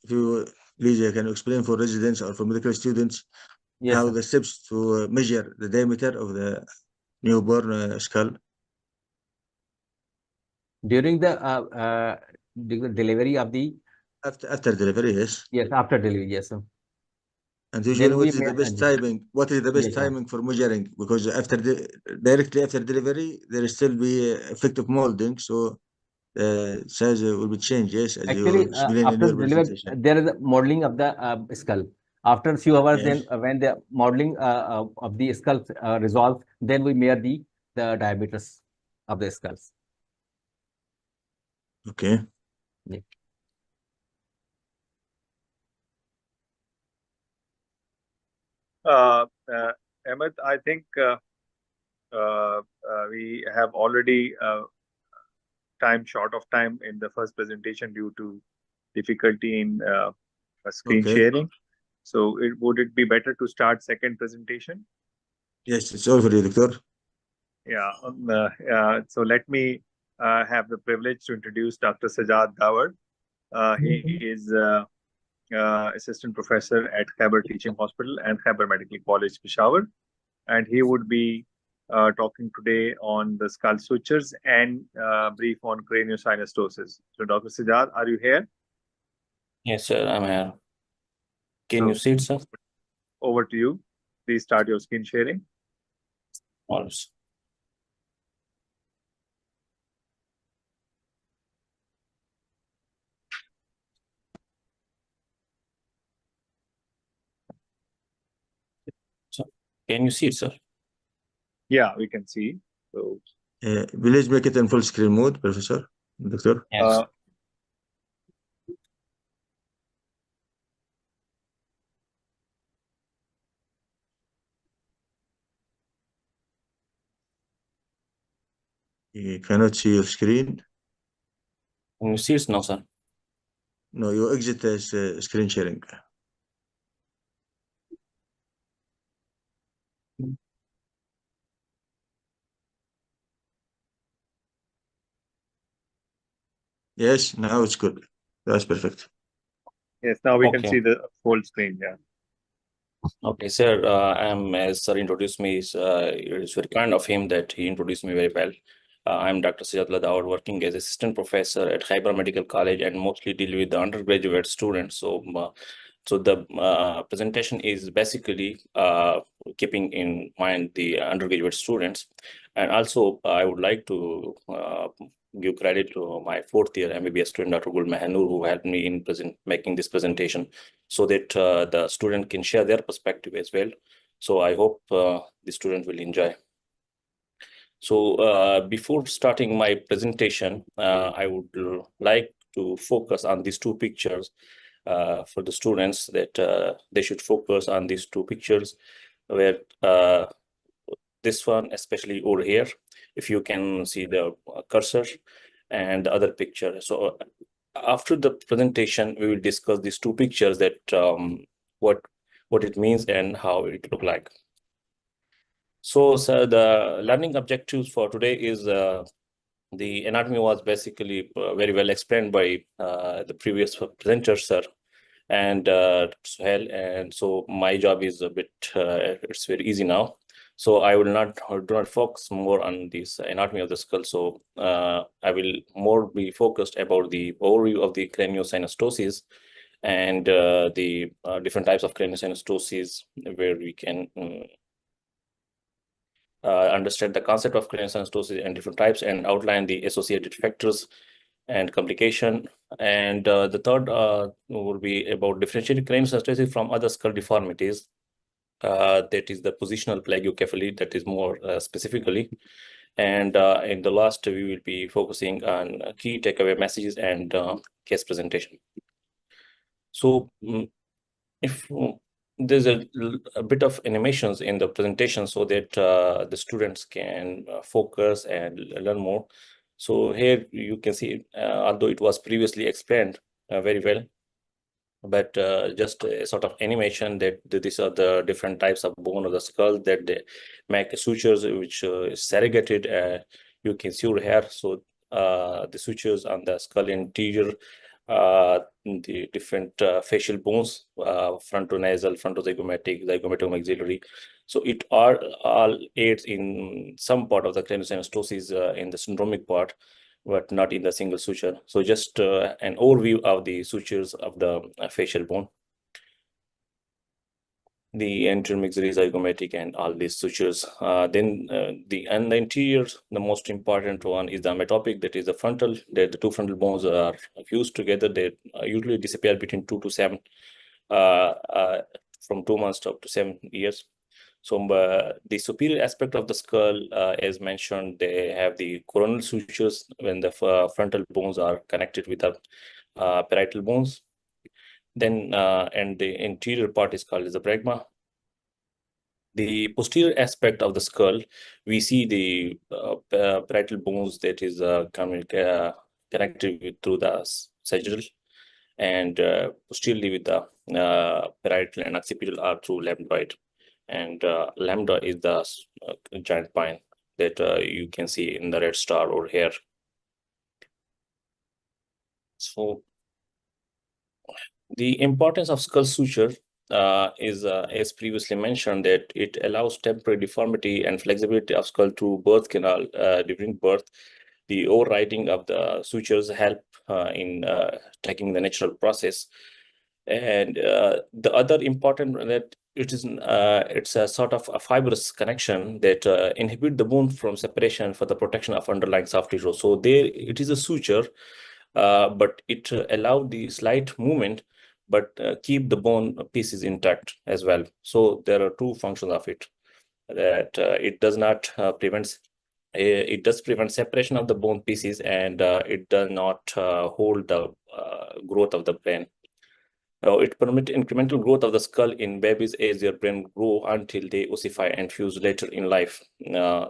if you please can you explain for residents or for medical students Yes, how sir. the steps to measure the diameter of the newborn skull? During the delivery of the After delivery, yes. yes, after delivery, yes, sir. And usually, Then what we is the may best timing? What is the best yes, sir. timing for measuring? Because directly after delivery, there will still be effect of molding, so size will be changed. Yes, as you Actually, explained in after your delivery, presentation. there is a modeling of the skull. After a few hours, then Yes. when the modeling of the skull resolves, then we measure the diameters of the skulls. Okay. Yeah. Ahmed, I think we have already short of time in the first presentation due to difficulty in screen Okay. sharing. So would it be better to start second presentation? Yes, it's all for you, doctor. Yeah. So let me have the privilege to introduce Dr. Sajjad Dawar. He is assistant professor at Khyber Teaching Hospital and Khyber Medical College, Peshawar. And he would be talking today on the skull sutures and brief on craniocynestosis. So, Dr. Sajjad, are you here? Yes, sir, I'm here. Can you see it, sir? Over to you. Please start your screen sharing. All right. So, can you see it, sir? Yeah, we can see. So, please make it in full screen mode, Professor, Doctor. Yes. You cannot see your screen. Can you see it now, sir? No, you exit as screen sharing. Yes, now it's good. That's perfect. Yes, now we can Okay. see the full screen. Yeah. Okay, sir. As sir introduced me, it's very kind of him that he introduced me very well. I'm Dr. SajjadUllah Dawar, working as assistant professor at Khyber Medical College and mostly deal with the undergraduate students. So the presentation is basically keeping in mind the undergraduate students. And also, I would like to give credit to my fourth year MBBS student, Dr. Gul Mahanur, who helped me in making this presentation so that the student can share their perspective as well. So I hope the student will enjoy. So before starting my presentation, I would like to focus on these two pictures for the students, that they should focus on these two pictures, where this one, especially over here, if you can see the cursor, and the other picture. So after the presentation, we will discuss these two pictures, that what it means and how it look like. So the learning objectives for today is the anatomy was basically very well explained by the previous presenter, sir, and Suhail. And so my job is a bit, it's very easy now. So I will do not focus more on this anatomy of the skull. So I will more be focused about the overview of the craniocynestosis and the different types of craniocynestosis, where we can understand the concept of craniocynestosis and different types, and outline the associated factors and complication. And the third will be about differentiating craniocynestosis from other skull deformities. That is the positional plagiocephaly, that is more specifically. And in the last, we will be focusing on key takeaway messages and case presentation. So if there's a bit of animations in the presentation so that the students can focus and learn more. So here you can see, although it was previously explained very well, but just a sort of animation that these are the different types of bone of the skull that they make sutures, which is segregated. You can see over here. So the sutures on the skull interior the different facial bones, frontonasal, frontozygomatic, zygomato-maxillary. So it all aids in some part of the craniosynostosis in the syndromic part, but not in the single suture. So just an overview of the sutures of the facial bone. The anterior maxillary, zygomatic, and all these sutures. Then the interior, the most important one is the metopic, that is the frontal. The two frontal bones are fused together. They usually disappear between 2 to 7, from 2 months to up to 7 years. So the superior aspect of the skull, as mentioned, they have the coronal sutures when the frontal bones are connected with the parietal bones. Then, and the interior part is called as the bregma. The posterior aspect of the skull, we see the parietal bones that is connected with, through the sagittal, and posteriorly with the parietal and occipital are through lambdoid. And lambda is the giant pine that you can see in the red star over here. So the importance of skull suture is, as previously mentioned, that it allows temporary deformity and flexibility of skull through birth canal during birth. The overriding of the sutures help in tracking the natural process. And the other important that it is, it's a sort of a fibrous connection that inhibit the bone from separation for the protection of underlying soft tissue. So there, it is a suture, but it allowed the slight movement, but keep the bone pieces intact as well. So there are two functions of it, that it does not prevent, it does prevent separation of the bone pieces, and it does not hold the growth of the brain. It permits incremental growth of the skull in babies as their brain grow until they ossify and fuse later in life.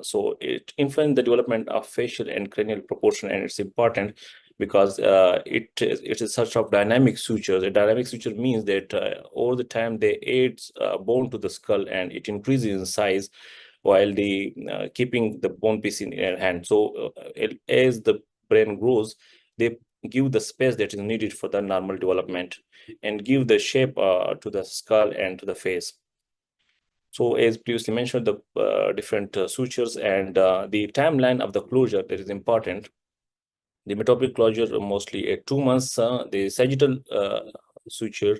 So it influences the development of facial and cranial proportion, and it's important because it is such of dynamic sutures. A dynamic suture means that over the time they add bone to the skull, and it increases in size while the keeping the bone piece in hand. So as the brain grows, they give the space that is needed for the normal development and give the shape to the skull and to the face. So as previously mentioned, the different sutures and the timeline of the closure that is important. The metopic closure mostly at 2 months, the sagittal suture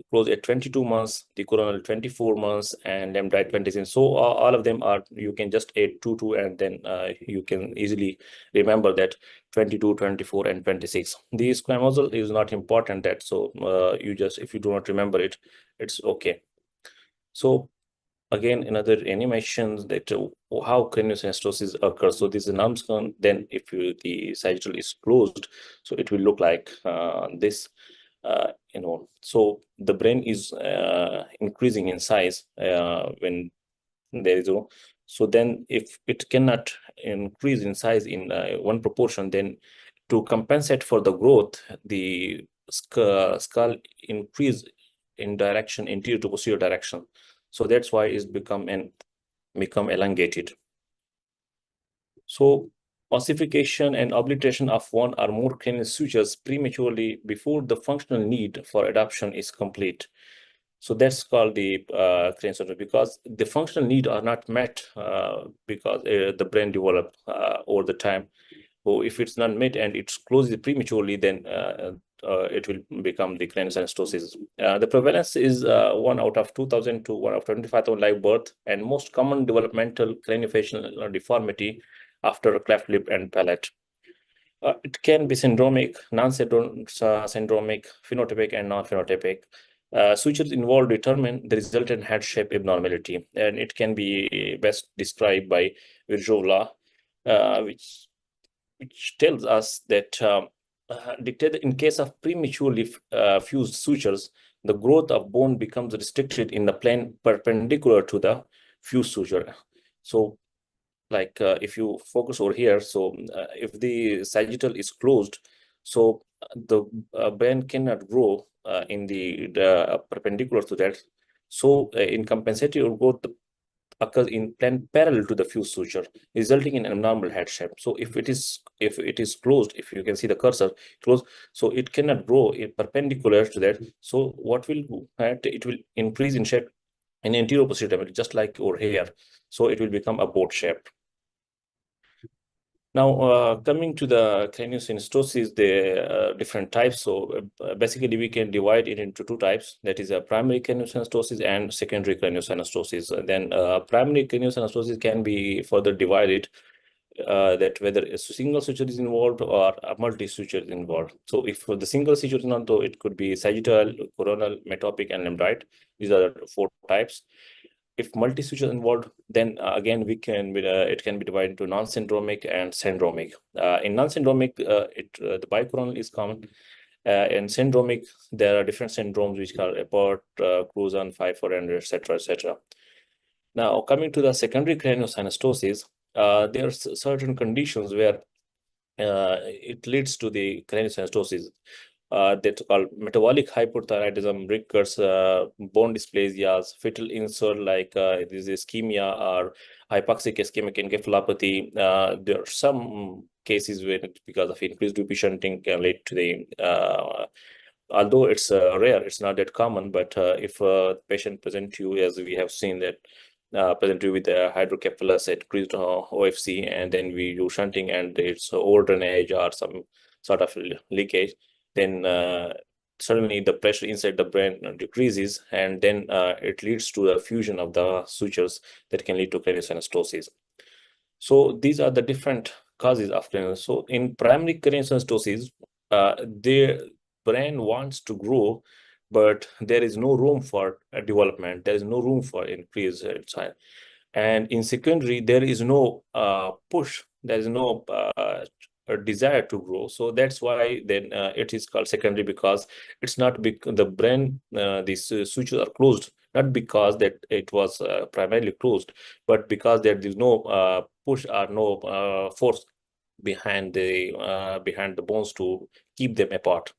close at 22 months, the coronal 24 months, and lambdoid 26. So all of them are, you can just add 2, and then you can easily remember that 22, 24, and 26. The squamosal is not important, that so you just, if you do not remember it, it's okay. So again, another animations that how craniosynostosis occurs. So this is numbskull. Then if the sagittal is closed, so it will look like this. So the brain is increasing in size when there is no. So then if it cannot increase in size in one proportion, then to compensate for the growth, the skull increase in direction, anterior to posterior direction. So that's why it's become elongated. So ossification and obliteration of one or more cranial sutures prematurely before the functional need for adoption is complete. So that's called the craniosynostosis, because the functional need are not met because the brain develop over the time. So if it's not met and it's closed prematurely, then it will become the craniosynostosis. The prevalence is 1 out of 2,000 to 1 out of 25,000 live birth, and most common developmental craniofacial deformity after cleft lip and palate. It can be syndromic, non-syndromic, phenotypic, and non-phenotypic. Sutures involved determine the resultant head shape abnormality, and it can be best described by Virchow law, which tells us that dictated in case of prematurely fused sutures, the growth of bone becomes restricted in the plane perpendicular to the fused suture. So like if you focus over here, so if the sagittal is closed, so the brain cannot grow in the perpendicular to that. So in compensatory growth, occurs in plane parallel to the fused suture, resulting in abnormal head shape. So if it is closed, if you can see the cursor closed, so it cannot grow perpendicular to that. So what will happen? It will increase in shape in anterior posterior diameter, just like over here. So it will become a boat shape. Now, coming to the craniosynestosis, the different types. So basically, we can divide it into two types. That is a primary craniosynestosis and secondary craniosynestosis. Then primary craniosynestosis can be further divided that whether a single suture is involved or a multi-suture is involved. So if the single suture is not, though, it could be sagittal, coronal, metopic, and lambdoid. These are the 4 types. If multi-suture is involved, then again it can be divided into non-syndromic and syndromic. In non-syndromic, the bicoronal is common. In syndromic, there are different syndromes which are Apert, Cruzan, Pfeiffer, and etc. etc. Now, coming to the secondary craniosynestosis, there are certain conditions where it leads to the craniosynestosis. That's called metabolic hypothyroidism, Rickets, bone dysplasias, fetal insult like this ischemia or hypoxic ischemic encephalopathy. There are some cases where because of increased DP shunting can lead to the although it's rare, it's not that common, but if a patient present to you, as we have seen that present you with the hydrocephalus at increased OFC, and then we do shunting and it's over drainage or some sort of leakage, then suddenly the pressure inside the brain decreases, and then it leads to a fusion of the sutures that can lead to craniosynestosis. So these are the different causes of craniosynestosis. So in primary craniosynestosis, the brain wants to grow, but there is no room for development. There is no room for increase in size. And in secondary, there is no push. There is no a desire to grow. So that's why then it is called secondary, because it's not the brain, these sutures are closed, not because that it was primarily closed, but because there is no push or no force behind the bones to keep them apart.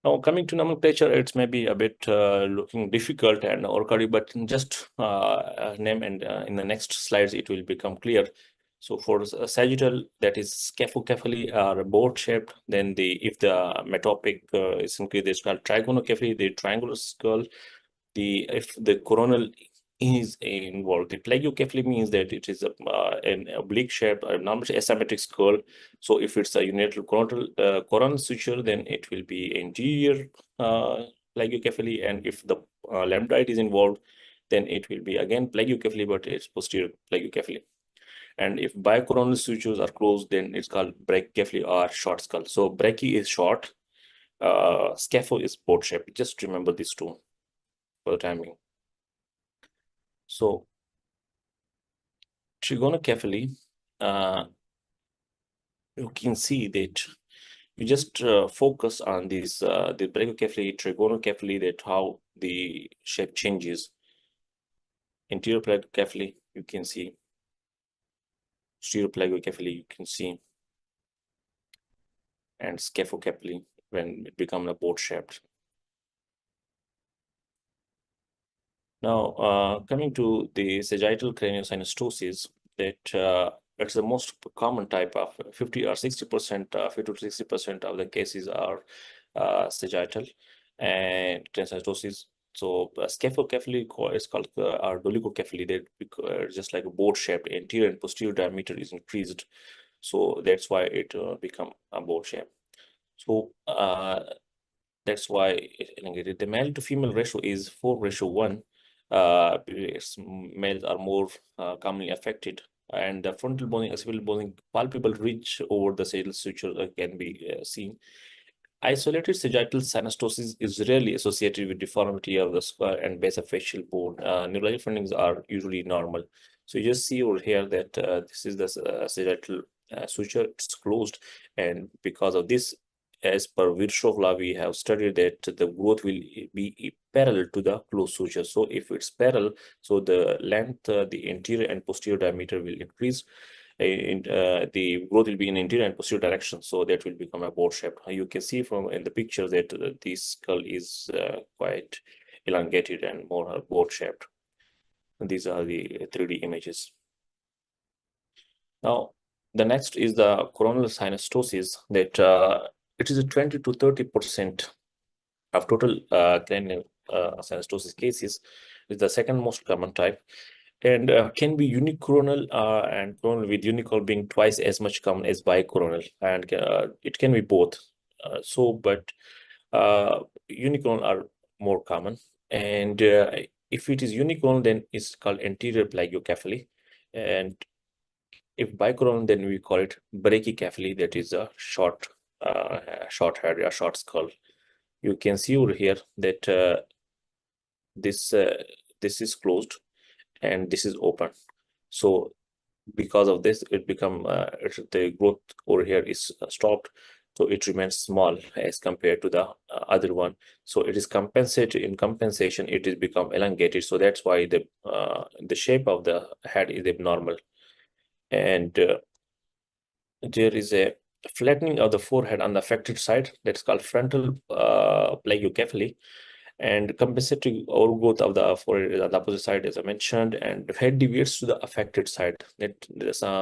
Now, coming to nomenclature, it's maybe a bit looking difficult and orchid, but just name, and in the next slides it will become clear. So for sagittal, that is scaphocephaly or boat shaped. Then if the metopic is increased, it's called trigonocephaly, the triangular skull. If the coronal is involved, the plagiocephaly means that it is an oblique shape, a normally asymmetric skull. So if it's a unilateral coronal suture, then it will be anterior plagiocephaly, and if the lambdoid is involved, then it will be again plagiocephaly, but it's posterior plagiocephaly. And if bicoronal sutures are closed, then it's called brachycephaly or short skull. So brachy is short, scapho is boat shape. Just remember these two for the time being. So trigonocephaly, you can see that you just focus on this the brachycephaly, trigonocephaly, that how the shape changes. Anterior plagiocephaly, you can see. Posterior plagiocephaly, you can see. And scaphocephaly when it becomes a boat shaped. Now, coming to the sagittal craniosynestosis, that it's the most common type of 50 or 60%, 50 to 60% of the cases are sagittal and craniosynestosis. So scaphocephaly is called or dolichocephaly, that just like a boat shaped, anterior and posterior diameter is increased. So that's why it become a boat shape. So that's why the male to female ratio is 4:1. Males are more commonly affected, and the frontal boning, occipital boning, palpable ridge over the sagittal suture can be seen. Isolated sagittal synestosis is rarely associated with deformity of the skull and base of facial bone. Neurologic findings are usually normal. So you just see over here that this is the sagittal suture, it's closed, and because of this, as per Virchow, we have studied that the growth will be parallel to the closed suture. So if it's parallel, so the length, the anterior and posterior diameter will increase. The growth will be in anterior and posterior direction, so that will become a boat shape. You can see from in the picture that the skull is quite elongated and more boat shaped. these are the 3D images. Now, the next is the coronal synostosis, that it is a 20 to 30% of total cranial synostosis cases. Is the second most common type, and can be unicoronal and coronal, with unicoronal being twice as much common as bicoronal, and it can be both. But unicoronal are more common, and if it is unicoronal, then it's called anterior plagiocephaly, and if bicoronal, then we call it brachycephaly, that is a short head, a short skull. You can see over here that this is closed and this is open. So because of this, it become the growth over here is stopped, so it remains small as compared to the other one. So it is compensated. In compensation, it is become elongated. So that's why the shape of the head is abnormal, and there is a flattening of the forehead on the affected side. That's called frontal plagiocephaly, and compensating overgrowth of the forehead is on the opposite side, as I mentioned, and head deviates to the affected side. That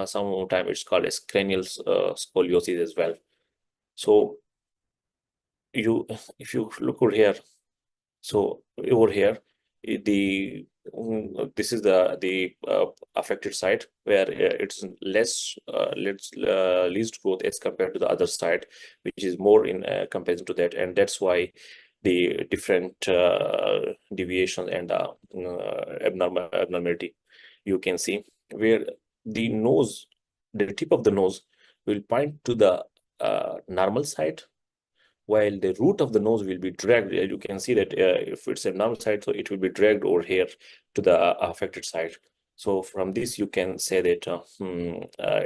sometimes it's called as cranial scoliosis as well. So if you look over here, so over here, this is the affected side, where it's least growth as compared to the other side, which is more in comparison to that, and that's why the different deviations and abnormality you can see, where the nose, the tip of the nose will point to the normal side, while the root of the nose will be dragged. You can see that if it's a normal side, so it will be dragged over here to the affected side. So from this, you can say that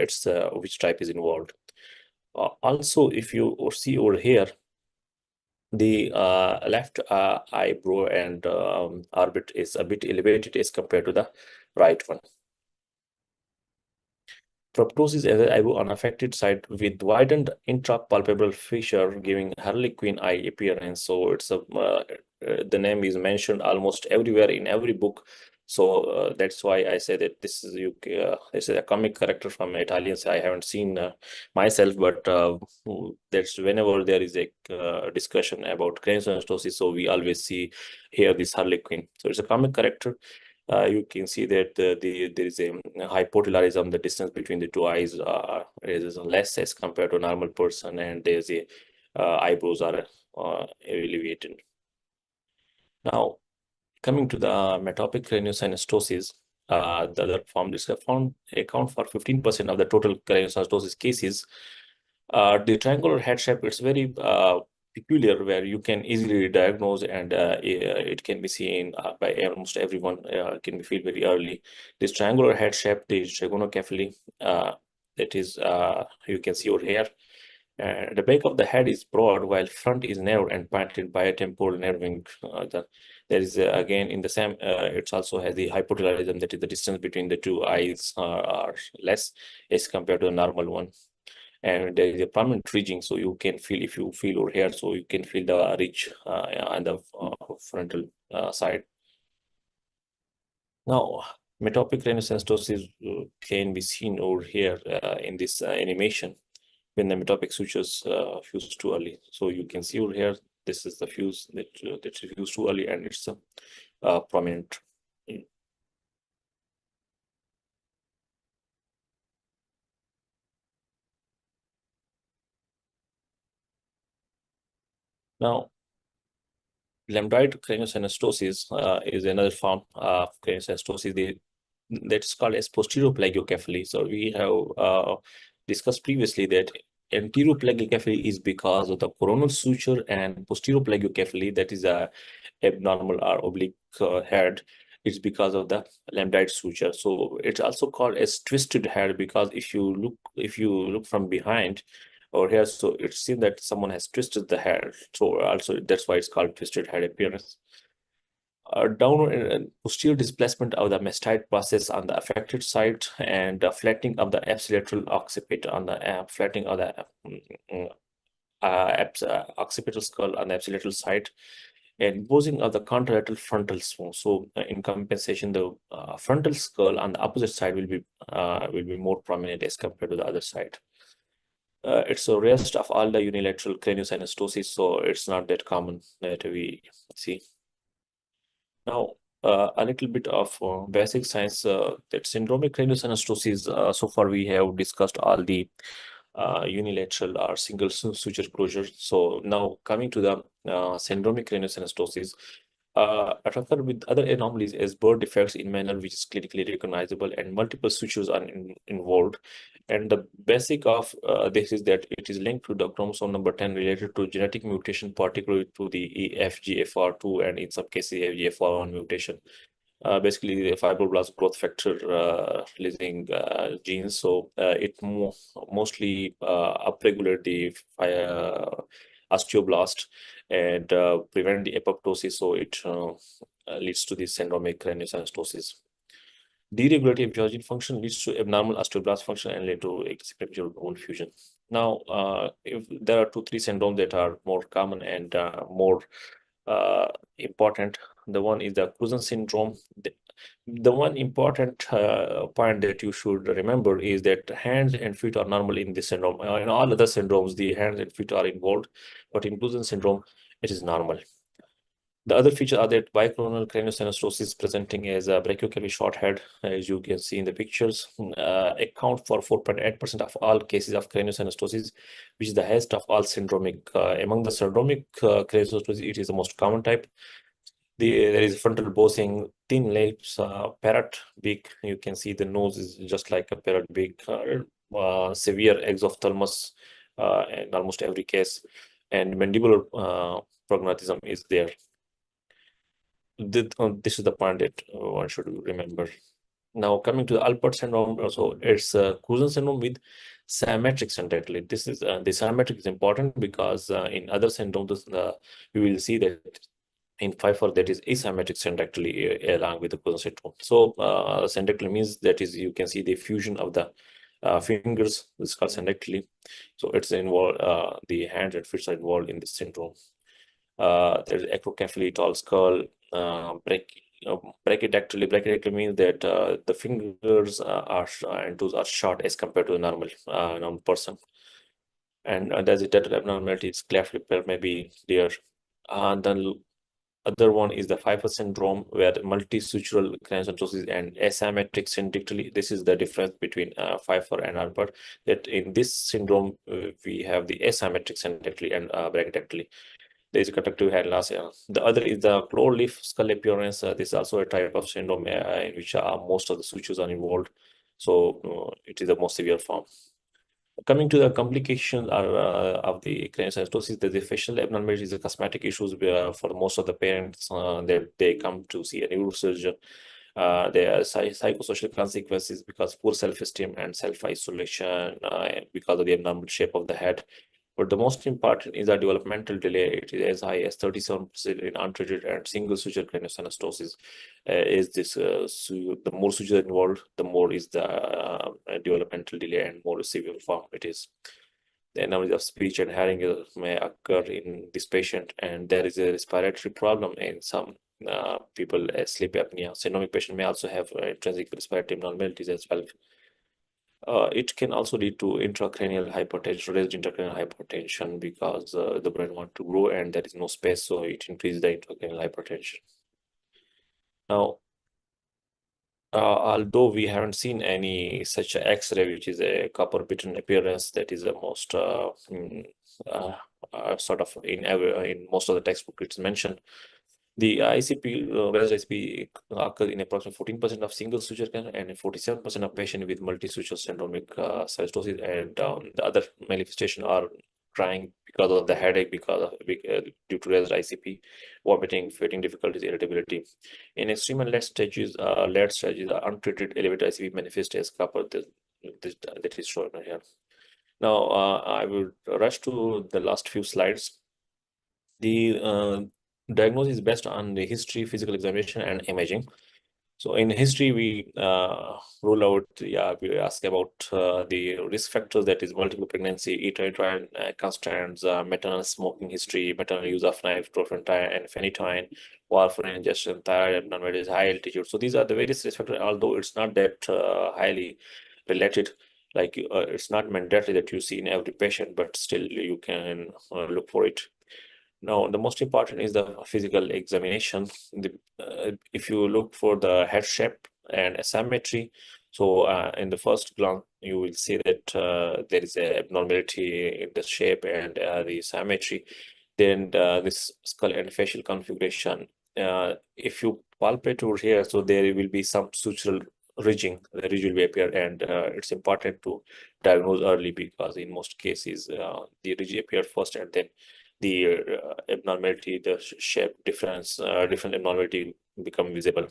it's which type is involved. Also, if you see over here, the left eyebrow and orbit is a bit elevated as compared to the right one. Proptosis as an eyebrow on affected side with widened intrapalpebral fissure, giving harlequin eye appearance. So it's a the name is mentioned almost everywhere in every book. So that's why I say that this is this is a comic character from Italians. I haven't seen myself, but that's whenever there is a discussion about craniosynostosis, so we always hear this harlequin. So it's a comic character. You can see that there is a hypotelarism. The distance between the two eyes is less as compared to a normal person, and there's a eyebrows are elevated. Now, coming to the metopic craniosynostosis, the other form account for 15% of the total craniosynostosis cases. The triangular head shape, it's very peculiar, where you can easily diagnose, and it can be seen by almost everyone. It can be felt very early. This triangular head shape, the trigonocephaly, that is you can see over here. The back of the head is broad, while front is narrow and pointed by a temporal nerving. There is again in the same. It also has the hypotelarism, that is the distance between the two eyes are less as compared to the normal one. And there is a prominent ridging, so you can feel, if you feel over here, so you can feel the ridge on the frontal side. Now, metopic craniosynostosis can be seen over here in this animation, when the metopic sutures fuse too early. So you can see over here, this is the fuse that fused too early, and it's prominent. Now, lambdoid craniosynostosis is another form of craniosynostosis that's called as posterior plagiocephaly. So we have discussed previously that anterior plagiocephaly is because of the coronal suture, and posterior plagiocephaly, that is a abnormal or oblique head, it's because of the lambdoid suture. So it's also called as twisted head, because if you look from behind over here, so it seems that someone has twisted the head. So also that's why it's called twisted head appearance. Downward and posterior displacement of the mastoid process on the affected side, and flattening of the apsilateral occiput on the flattening of the occipital skull on the apsilateral side. and imposing of the contralateral frontal bone. So in compensation, the frontal skull on the opposite side will be more prominent as compared to the other side. It's a rest of all the unilateral craniosynestosis, so it's not that common that we see. Now, a little bit of basic science that syndromic craniosynestosis. So far, we have discussed all the unilateral or single suture closure. So now coming to the syndromic craniosynestosis, occur with other anomalies as birth defects in manner which is clinically recognizable and multiple sutures are involved. And the basic of this is that it is linked to the chromosome number 10 related to genetic mutation, particularly to the FGFR2 and in some cases FGFR1 mutation. Basically the fibroblast growth factor releasing genes. So it mostly upregulate the osteoblast and prevent the apoptosis. So it leads to the syndromic craniosynestosis. Deregulative physiologic function leads to abnormal osteoblast function and lead to excessive bone fusion. Now, if there are 2-3 syndromes that are more common and more important, the one is the Cushing syndrome. The one important point that you should remember is that hands and feet are normal in this syndrome. In all other syndromes, the hands and feet are involved, but in Cushing syndrome, it is normal. The other features are that bicoronal craniosynestosis presenting as a brachiocephalic short head, as you can see in the pictures, account for 4.8% of all cases of craniosynestosis, which is the highest of all syndromic. Among the syndromic craniosynestosis, it is the most common type. There is frontal bossing, thin lips, parrot beak. You can see the nose is just like a parrot beak, severe exophthalmos in almost every case, and mandibular prognathism is there. This is the point that one should remember. Now coming to the Alport syndrome, so it's Cushing syndrome with symmetric syndactyly. This is the symmetric is important because in other syndromes we will see that in Pfeiffer that is asymmetric syndactyly along with the Cushing syndrome. So syndactyly means that is you can see the fusion of the fingers. This is called syndactyly. So it's involved. The hands and feet are involved in this syndrome. There's acrocephaly, tall skull, brachydactyly. Brachydactyly means that the fingers and toes are short as compared to a normal person. And there's a dental abnormality, it's cleft lip maybe there. And then other one is the Pfeiffer syndrome, where multisutural craniosynestosis and asymmetric syndactyly. This is the difference between Pfeiffer and Alport. That in this syndrome we have the asymmetric syndactyly and brachydactyly. There is a conductive hair loss. The other is the floor leaf skull appearance. This is also a type of syndrome in which most of the sutures are involved. So it is the most severe form. Coming to the complications of the craniosynestosis, the facial abnormalities, the cosmetic issues for most of the parents that they come to see a neurosurgeon. There are psychosocial consequences because poor self-esteem and self-isolation because of the abnormal shape of the head. But the most important is the developmental delay. It is as high as 37% in untreated and single suture craniosynestosis. Is this the more sutures involved, the more is the developmental delay and more severe form it is. The anomaly of speech and hearing may occur in this patient, and there is a respiratory problem in some people as sleep apnea. Syndromic patient may also have intrinsic respiratory abnormalities as well. It can also lead to intracranial hypertension, raised intracranial hypertension, because the brain wants to grow and there is no space, so it increases the intracranial hypertension. Now, although we haven't seen any such X-ray, which is a copper-bitten appearance, that is the most sort of in most of the textbook it's mentioned. The ICP, raised ICP occurs in approximately 14% of single suture cancer and 47% of patients with multi-suture syndromic cystosis, and the other manifestations are crying because of the headache, because of due to raised ICP, vomiting, feeding difficulties, irritability. In extreme and late stages, untreated elevated ICP manifest as copper. That is shown here. Now I will rush to the last few slides. The diagnosis is based on the history, physical examination, and imaging. So in history, we rule out, we ask about the risk factors, that is multiple pregnancy, uterine constants, maternal smoking history, maternal use of knife, turpentine and phenytoin, warfarin ingestion, thyroid abnormalities, high altitude. So these are the various risk factors, although it's not that highly related. Like it's not mandatory that you see in every patient, but still you can look for it. Now, the most important is the physical examination. If you look for the head shape and asymmetry, so in the first glance, you will see that there is an abnormality in the shape and the symmetry. Then this skull and facial configuration. If you palpate over here, so there will be some sutural ridging. The ridge will be appear, and it's important to diagnose early, because in most cases the ridge appear first, and then the abnormality, the shape difference, different abnormality become visible.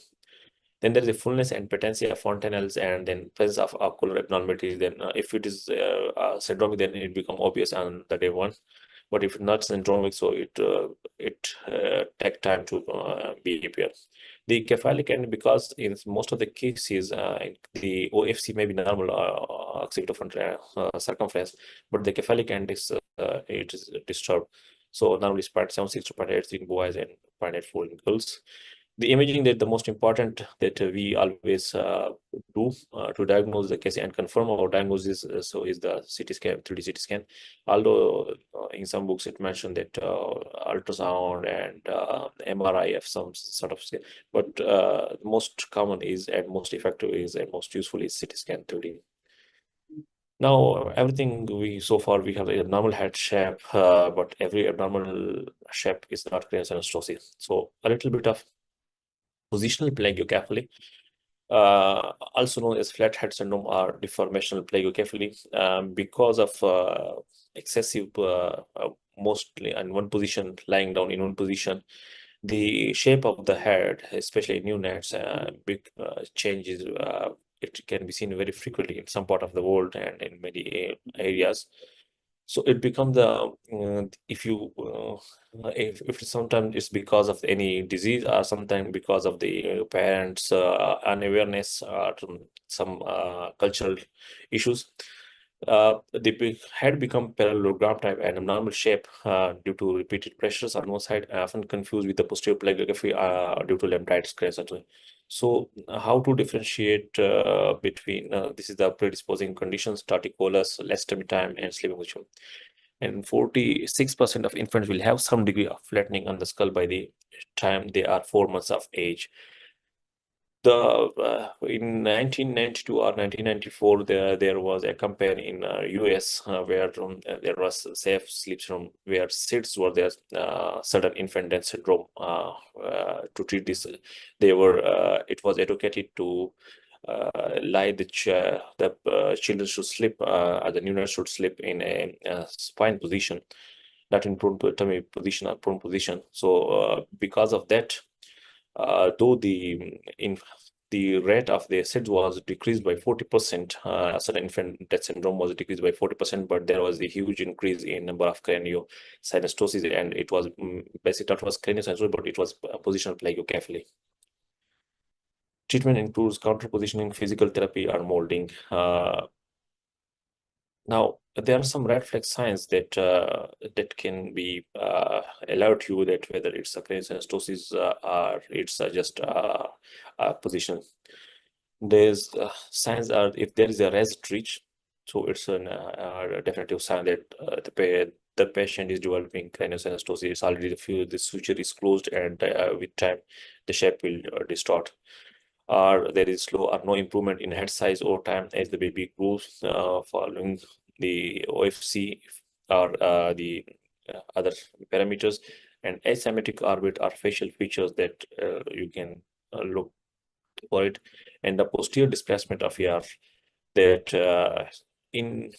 Then there is a fullness and patency of fontanelles, and then presence of ocular abnormalities. Then if it is syndromic, then it become obvious on the day one. But if not syndromic, so it take time to be appear. The cephalic end, because in most of the cases the OFC may be normal occipital circumference, but the cephalic end is it is disturbed. So normally it's 0.76 to 0.86 in boys and 0.84 in girls. The imaging, that the most important that we always do to diagnose the case and confirm our diagnosis, so is the CT scan, 3D CT scan. Although in some books it mentioned that ultrasound and MRI have some sort of scan, but most common is, and most effective is, and most useful is CT scan 3D. Now, everything so far we have a normal head shape, but every abnormal shape is not craniosynestosis. So a little bit of positional plagiocephaly, also known as flathead syndrome or deformational plagiocephaly, because of excessive, mostly in one position, lying down in one position, the shape of the head, especially in neonates, big changes. It can be seen very frequently in some part of the world and in many areas. So it becomes the if sometimes it's because of any disease, or sometimes because of the parents' unawareness or some cultural issues. The head become parallelogram type and abnormal shape due to repeated pressures on one side, often confused with the posterior plagography due to lambditis craniosynostosis. So how to differentiate between this is the predisposing conditions, torticollis, less tummy time, and sleeping position. And 46% of infants will have some degree of flattening on the skull by the time they are 4 months of age. In 1992 or 1994, there was a campaign in US where there was safe sleep syndrome, where SIDS were there, sudden infant death syndrome. To treat this, it was advocated to lie the children should sleep, the neonates should sleep in a spine position, not in prone tummy position or prone position. So because of that, though the rate of the SIDS was decreased by 40%, sudden infant death syndrome was decreased by 40%, but there was a huge increase in number of craniosynestosis, and it was basically, that was craniosynestosis, but it was positional plagiocephaly. Treatment includes counterpositioning, physical therapy, or molding. Now, there are some red flag signs that that can be alert you that whether it's a craniosynestosis or it's just a position. There's signs are, if there is a raised ridge, so it's a definitive sign that the patient is developing craniosynestosis. It's already the suture is closed, and with time the shape will distort. Or there is slow or no improvement in head size over time as the baby grows following the OFC or the other parameters, and asymmetric orbit or facial features that you can look for it, and the posterior displacement of ear, that in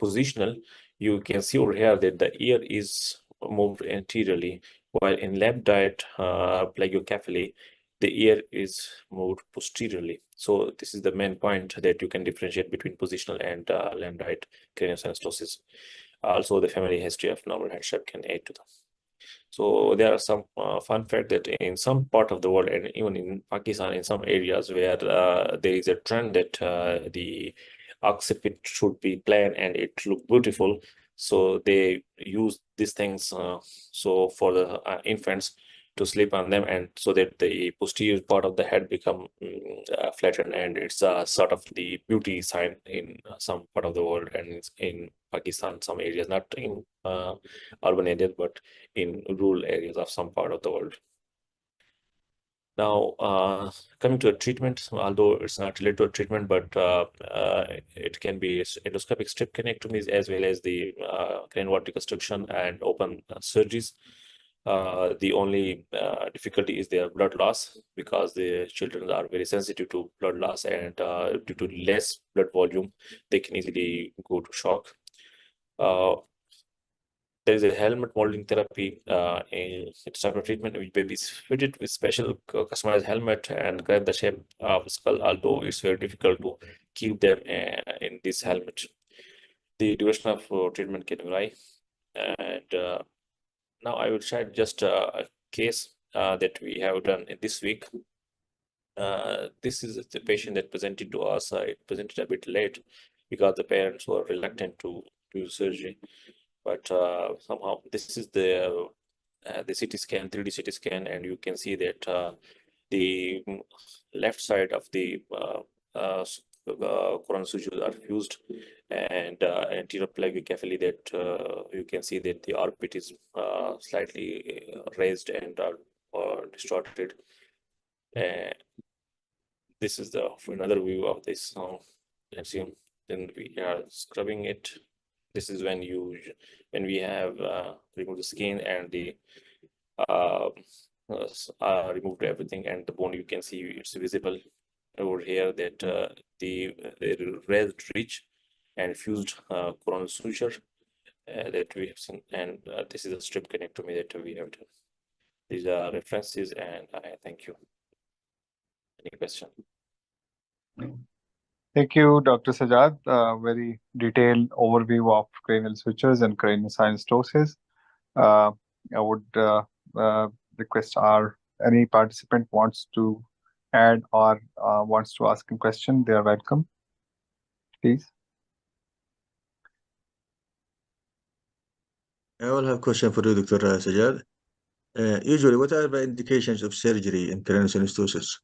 positional you can see over here that the ear is moved anteriorly, while in lambdoid plagiocephaly the ear is moved posteriorly. So this is the main point that you can differentiate between positional and lambdoid craniosynestosis. Also, the family history of normal head shape can aid to them. So there are some fun fact that in some part of the world, and even in Pakistan, in some areas where there is a trend that the occiput should be plain and it look beautiful, so they use these things so for the infants to sleep on them, and so that the posterior part of the head become flattened, and it's sort of the beauty sign in some part of the world, and it's in Pakistan, some areas, not in urban areas, but in rural areas of some part of the world. Now, coming to a treatment, although it's not related to a treatment, but it can be endoscopic strip craniotomies as well as the cranial reconstruction and open surgeries. The only difficulty is their blood loss, because the children are very sensitive to blood loss, and due to less blood volume, they can easily go to shock. There is a helmet molding therapy in its type of treatment, which babies fitted with special customized helmet and grab the shape of the skull, although it's very difficult to keep them in this helmet. The duration of treatment can vary. And now I will share just a case that we have done this week. This is the patient that presented to us. It presented a bit late because the parents were reluctant to do surgery. But somehow this is the CT scan, 3D CT scan, and you can see that the left side of the coronal sutures are fused, and anterior plagiocephaly, that you can see that the orbit is slightly raised and distorted. This is another view of this. Let's see. Then we are scrubbing it. This is when we have removed the skin and the removed everything, and the bone, you can see it's visible over here that the raised ridge and fused coronal suture that we have seen, and this is a strip craniotomy that we have done. These are references, and I thank you. Any question? Thank you, Dr. Sajjad. Very detailed overview of cranial sutures and craniocynestosis. I would request any participant wants to add or wants to ask a question, they are welcome. Please. I will have a question for you, Dr. Sajjad. Usually, what are the indications of surgery in craniosynostosis?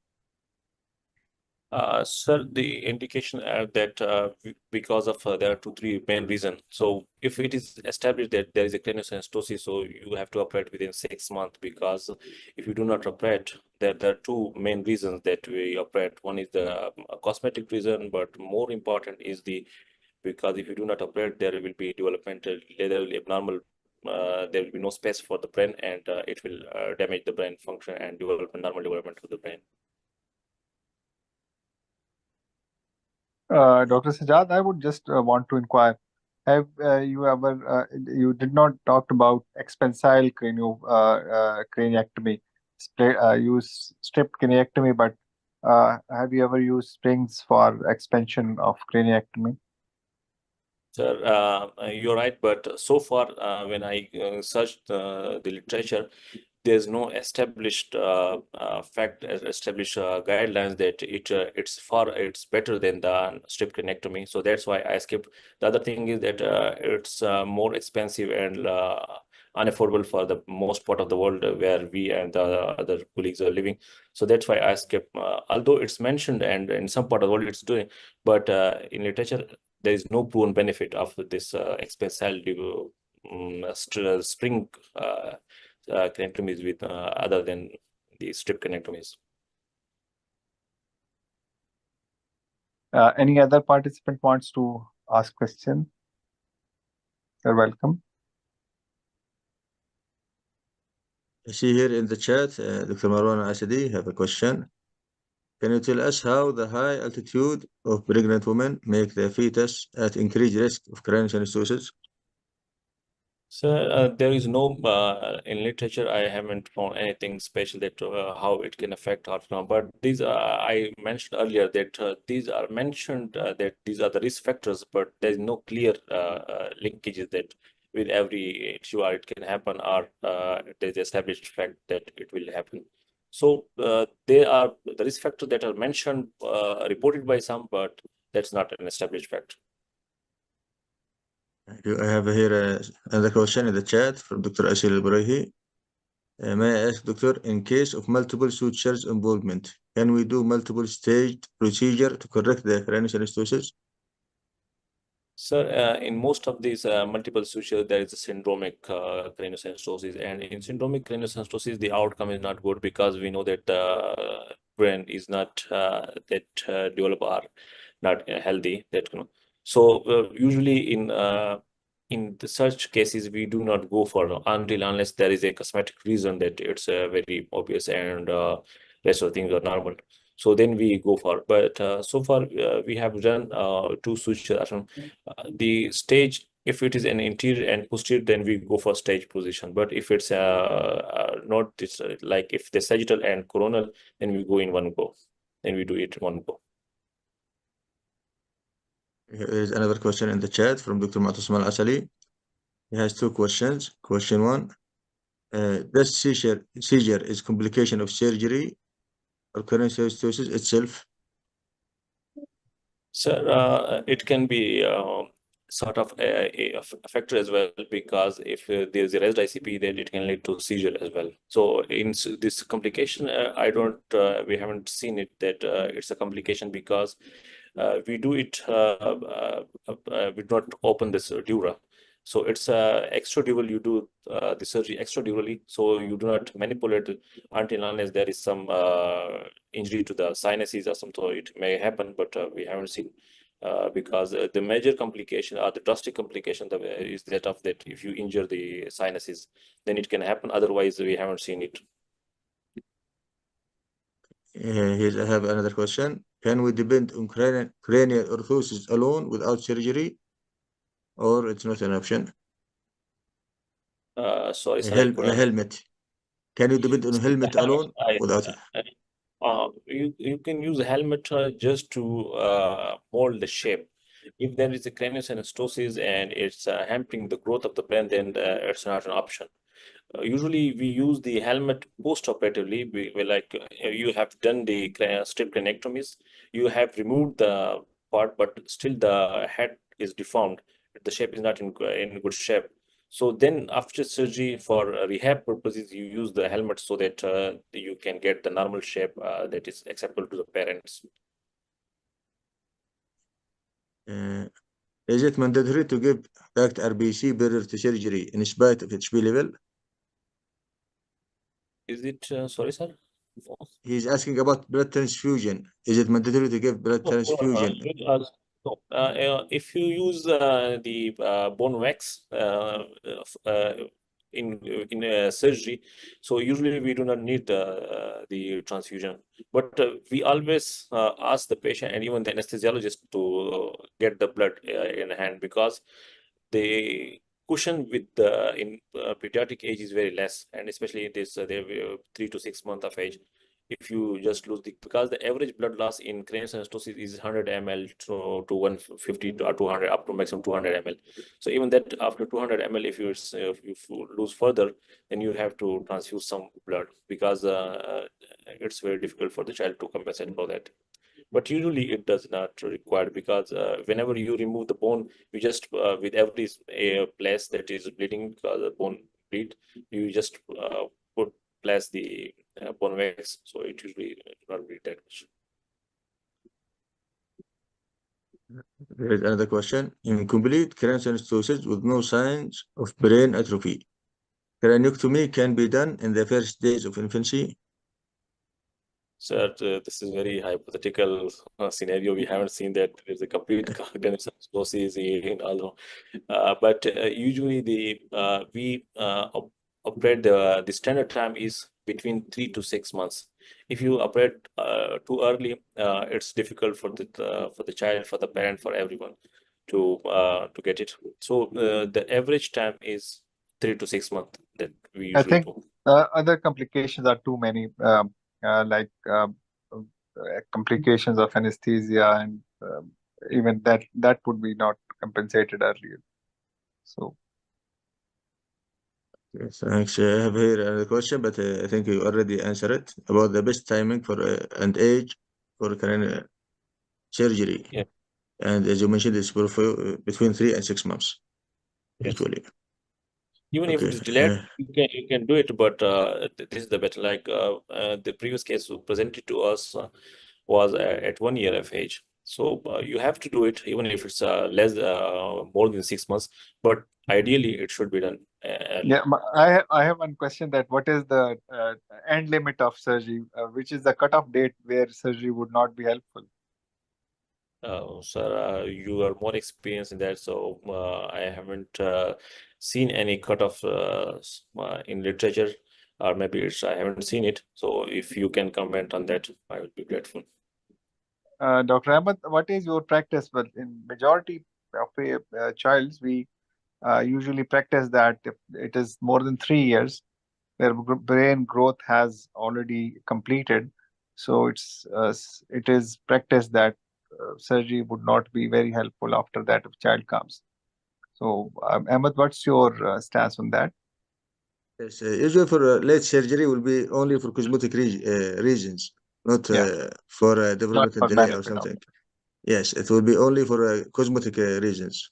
Sir, the indication that because of there are 2-3 main reasons. So if it is established that there is a craniosynestosis, so you have to operate within 6 months, because if you do not operate, there are 2 main reasons that we operate. One is the cosmetic reason, but more important is because if you do not operate, there will be developmental, there will be abnormal, there will be no space for the brain, and it will damage the brain function and normal development of the brain. Dr. Sajjad, I would just want to inquire, have you ever, you did not talk about expansile craniectomy, use strip craniectomy, but have you ever used springs for expansion of craniectomy? Sir, you're right, but so far when I searched the literature, there's no established established guidelines that it's better than the strip cranectomy. So that's why I skipped. The other thing is that it's more expensive and unaffordable for the most part of the world where we and the other colleagues are living. So that's why I skipped. Although it's mentioned and in some part of the world it's doing, but in literature there is no proven benefit of this expansile spring cranectomies with other than the strip cranectomies. Any other participant wants to ask question? You're welcome. I see here in the chat, Dr. Marwan Asadi have a question. Can you tell us how the high altitude of pregnant women make the fetus at increased risk of craniosynostosis? So there is no in literature. I haven't found anything special that how it can affect or not. But these I mentioned earlier that these are mentioned that these are the risk factors, but there is no clear linkages that with every TUR it can happen, or there's established fact that it will happen. So there are the risk factors that are mentioned, reported by some, but that's not an established fact. I have here another question in the chat from Dr. Asil Al-Burayhi. May I ask, Doctor, in case of multiple sutures involvement, can we do multiple stage procedure to correct the craniosynostosis? Sir, in most of these multiple sutures, there is a syndromic craniosynostosis, and in syndromic craniosynostosis, the outcome is not good because we know that the brain is not that developed or not healthy. That so usually in such cases, we do not go for unless there is a cosmetic reason that it's very obvious and rest of things are normal. So then we go for. But so far we have done 2 sutures. The stage, if it is an interior and posterior, then we go for stage position. But if it's not this, like if the sagittal and coronal, then we go in one go. Then we do it in one go. Here is another question in the chat from Dr. Mu'tasim Al-Asali. He has 2 questions. Question 1, does seizure is complication of surgery or craniosynostosis itself? Sir, it can be sort of a factor as well, because if there's a raised ICP, then it can lead to seizure as well. So in this complication, I don't, we haven't seen it that it's a complication because we do it, we don't open this dura. So it's extradural, you do the surgery extradurally, so you do not manipulate it until unless there is some injury to the sinuses or something. It may happen, but we haven't seen because the major complication or the drastic complication is that of that if you injure the sinuses, then it can happen. Otherwise, we haven't seen it. Here I have another question. Can we depend on cranial orthosis alone without surgery, or it's not an option? Sorry, sir, A helmet. Can you depend on a helmet alone without it? You can use a helmet just to mold the shape. If there is a craniosynostosis and it's hampering the growth of the brain, then it's not an option. Usually we use the helmet post-operatively. We like you have done the strip craniectomies, you have removed the part, but still the head is deformed. The shape is not in good shape. So then after surgery, for rehab purposes, you use the helmet so that you can get the normal shape that is acceptable to the parents. Is it mandatory to give direct RBC prior to surgery in spite of HP level? Is it, sorry, sir? He's asking about blood transfusion. Is it mandatory to give blood transfusion? If you use the bone wax in surgery, so usually we do not need the transfusion, but we always ask the patient and even the anesthesiologist to get the blood in hand, because the cushion with the in pediatric age is very less, and especially this they're 3 to 6 months of age. If you just lose because the average blood loss in craniosynostosis is 100 ml to 150 to 200 up to maximum 200 ml. So even that after 200 ml, if you lose further, then you have to transfuse some blood, because it's very difficult for the child to compensate for that. But usually it does not require, because whenever you remove the bone, you just with every place that is bleeding, because the bone bleed, you just place the bone wax, so it usually not bleed that much. There is another question. In complete craniosynostosis with no signs of brain atrophy, craniotomy can be done in the first days of infancy? Sir, this is very hypothetical scenario. We haven't seen that there's a complete craniosynostosis in although, but usually we operate the standard time is between 3 to 6 months. If you operate too early, it's difficult for the child, for the parent, for everyone to get it. So the average time is 3 to 6 months that we usually I think do. other complications are too many, like complications of anesthesia, and even that would be not compensated earlier. So Yes, thanks. I have here another question, but I think you already answered it about the best timing for and age for cranial surgery. Yeah. And as you mentioned, it's between 3 and 6 months, Yes. usually. Even if Okay. it is delayed, you can do it, but this is the better. Like the previous case presented to us was at 1 year of age. So you have to do it, even if it's more than 6 months. But ideally, it should be done. Yeah, I have one question, that what is the end limit of surgery? Which is the cutoff date where surgery would not be helpful? Sir, you are more experienced in that, so I haven't seen any cutoff in literature, or maybe I haven't seen it. So if you can comment on that, I would be grateful. Dr. Ahmed, what is your practice? Well, in majority of childs, we usually practice that if it is more than 3 years, their brain growth has already completed. So it is practice that surgery would not be very helpful after that if child comes. So, Ahmed, what's your stance on that? Yes, usually for late surgery will be only for cosmetic reasons, not Yeah. for Not developmental for delay or benefit of. something. Yes, it will be only for cosmetic reasons.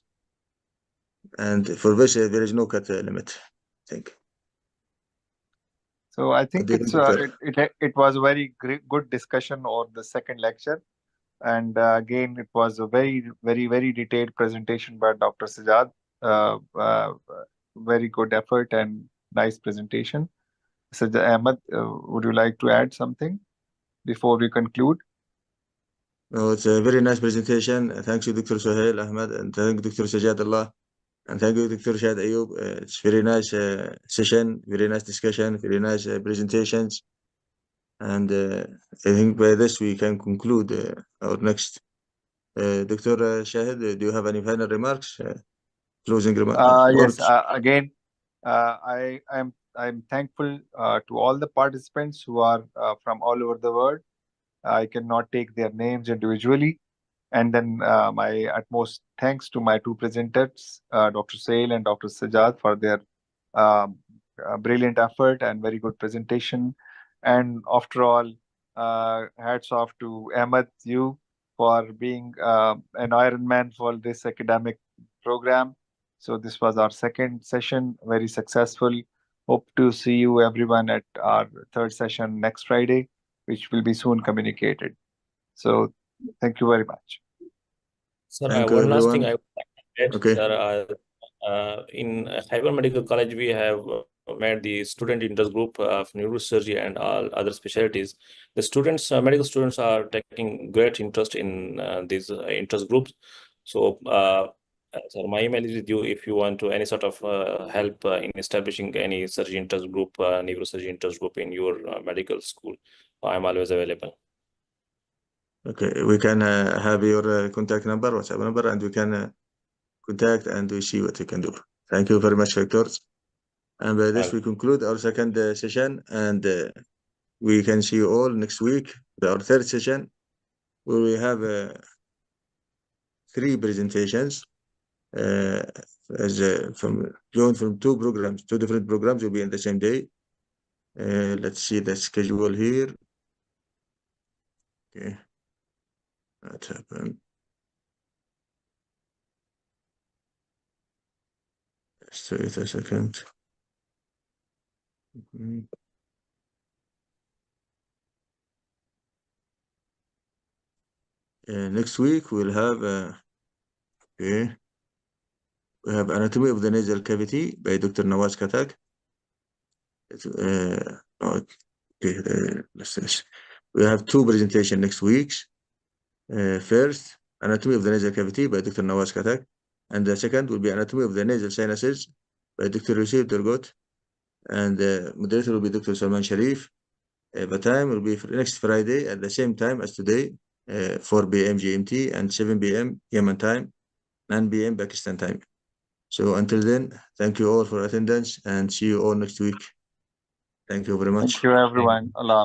And for this, there is no cut limit, I think. So I What think do you think, doctor? it was a very good discussion on the second lecture, and again it was a very detailed presentation by Dr. Sajjad. Very good effort and nice presentation. Sajjad Ahmed, would you like to add something before we conclude? No, it's a very nice presentation. Thanks you, Dr. Suhail Ahmed, and thank you, Dr. SajjadUllah, and thank you, Dr. Shahid Ayub. It's very nice session, very nice discussion, very nice presentations. And I think by this we can conclude our next. Dr. Shahid, do you have any final remarks? Closing Yes. words? Again, I'm thankful to all the participants who are from all over the world. I cannot take their names individually. And then my utmost thanks to my two presenters, Dr. Sale and Dr. Sajjad, for their brilliant effort and very good presentation. And after all, hats off to Ahmed, you, for being an Iron Man for this academic program. So this was our second session, very successful. Hope to see you everyone at our third session next Friday, which will be soon communicated. So thank you very much. Sir, Thank you, one last thing everyone. I would like to add, Okay. sir, in Khyber Medical College, we have made the student interest group of neurosurgery and all other specialties. The students, medical students, are taking great interest in these interest groups. So, sir, my email is with you if you want to any sort of help in establishing any surgery interest group, neurosurgery interest group in your medical school. I'm always available. Okay, we can have your contact number, WhatsApp number, and we can contact and we see what we can do. Thank you very much, doctors. And by this, we conclude our second session, and we can see you all next week, our third session, where we have 3 presentations. Joined from 2 programs, 2 different programs will be in the same day. Let's see the schedule here. Okay, that happened. Just wait a second. Next week we'll have okay, we have anatomy of the nasal cavity by Dr. Nawaz Khatak. We have 2 presentations next week. First, anatomy of the nasal cavity by Dr. Nawaz Khatak, and the second will be anatomy of the nasal sinuses by Dr. Yusuf Durgut, and the moderator will be Dr. Salman Sharif. The time will be next Friday at the same time as today, 4 p.m. GMT and 7 p.m. Yemen time, 9 p.m. Pakistan time. So until then, thank you all for attendance and see you all next week. Thank you very much. Thank you, everyone. Allah.